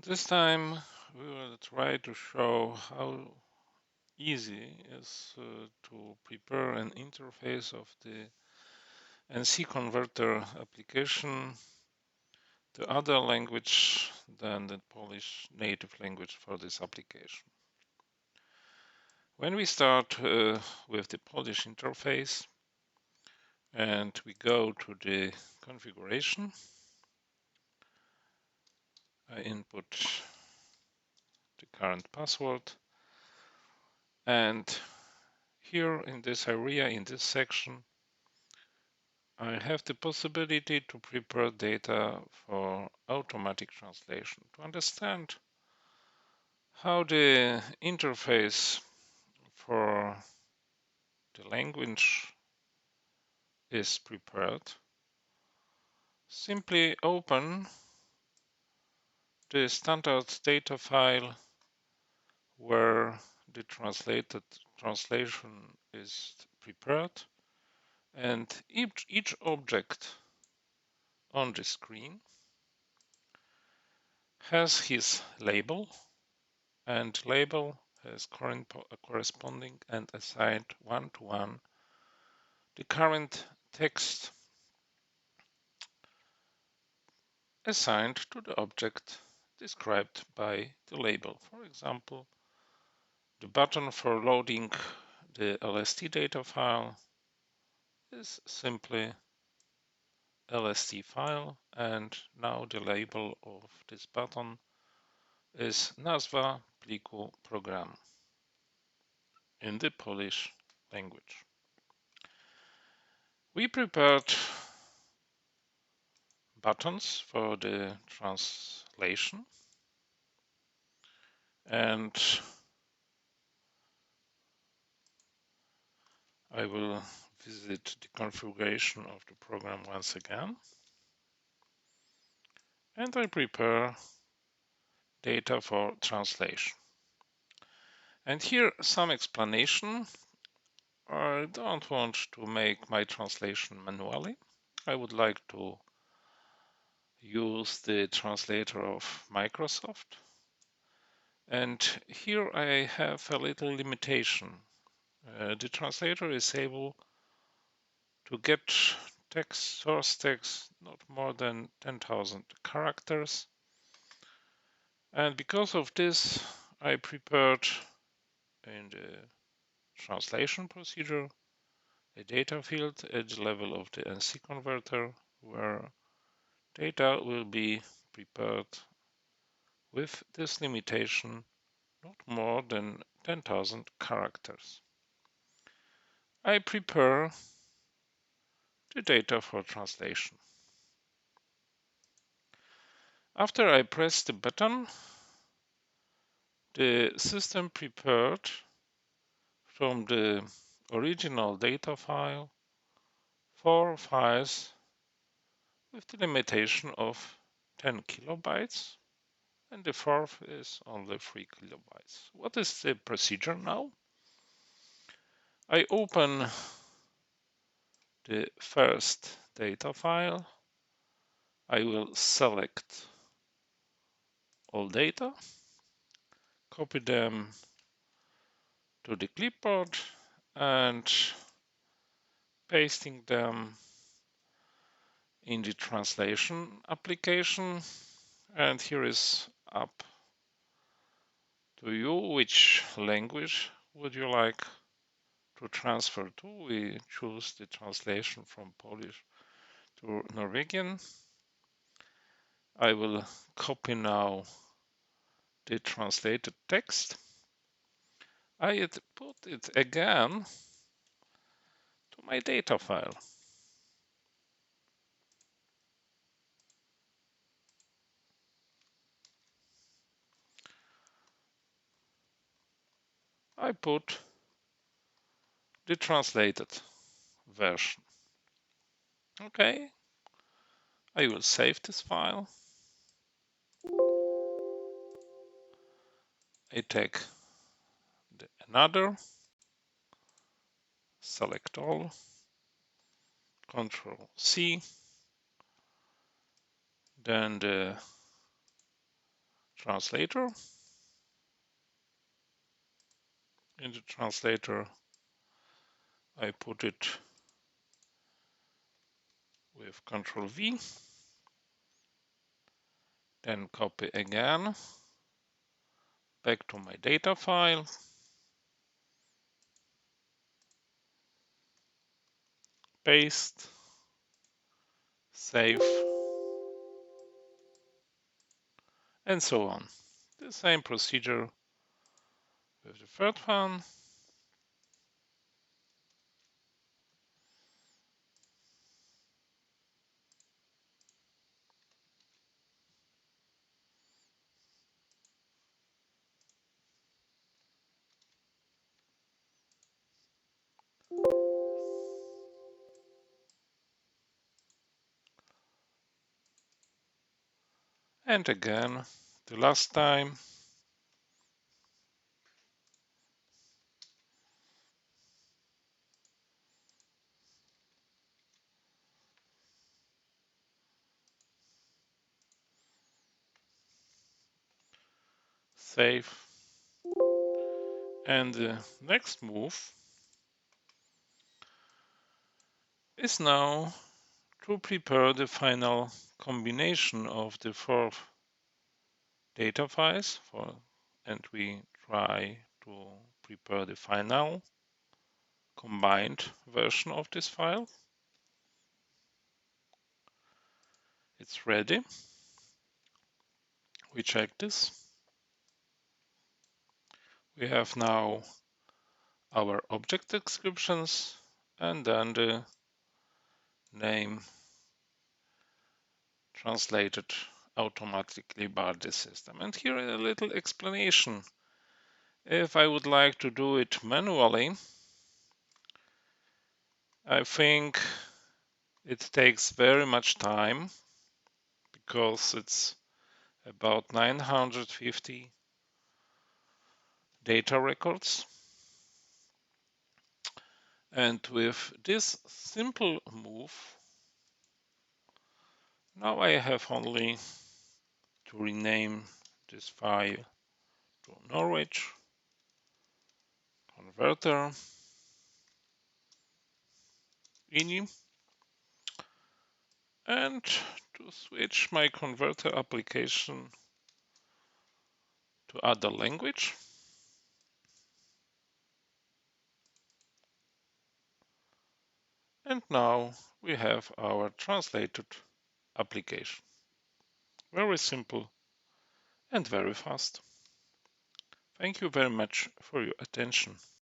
This time we will try to show how easy it is to prepare an interface of the LST Converter application to other language than the Polish native language for this application. When we start with the Polish interface and we go to the configuration, I input the current password, and here in this area, in this section, I have the possibility to prepare data for automatic translation. To understand how the interface for the language is prepared, simply open the standard data file where the translated translation is prepared, and each object on the screen has his label, and label has corresponding and assigned one-to-one the current text assigned to the object described by the label. For example, the button for loading the LST data file is simply LST-File, and now the label of this button is nazwa pliku program in the Polish language. We prepared buttons for the translation, and I will visit the configuration of the program once again, and I prepare data for translation. And here some explanation. I don't want to make my translation manually. I would like to use the translator of Microsoft. And here I have a little limitation. The translator is able to get text, source text, not more than 10,000 characters. And because of this, I prepared in the translation procedure a data field at the level of the LST converter, where data will be prepared with this limitation, not more than 10,000 characters. I prepare the data for translation. After I press the button, the system prepared from the original data file 4 files with the limitation of 10 kilobytes, and the fourth is only 3 kilobytes. What is the procedure now? I open the first data file. I will select all data, copy them to the clipboard, and pasting them in the translation application. And here is up to you which language would you like to transfer to. We choose the translation from Polish to Norwegian. I will copy now the translated text. I put it again to my data file. I put the translated version. Okay, I will save this file. I take another, select all, Control C, then the translator. In the translator, I put it with Ctrl V, then copy again, back to my data file, paste, save, and so on. The same procedure with the third one. And again, the last time. Save. And the next move is now to prepare the final combination of the four data files and we try to prepare the final combined version of this file. It's ready. We check this. We have now our object descriptions and then the name translated automatically by the system. And here a little explanation. If I would like to do it manually, I think it takes very much time because it's about 950 data records. And with this simple move, now I have only to rename this file to Norwich Converter ini and to switch my converter application to other language. And now we have our translated application. Very simple and very fast. Thank you very much for your attention.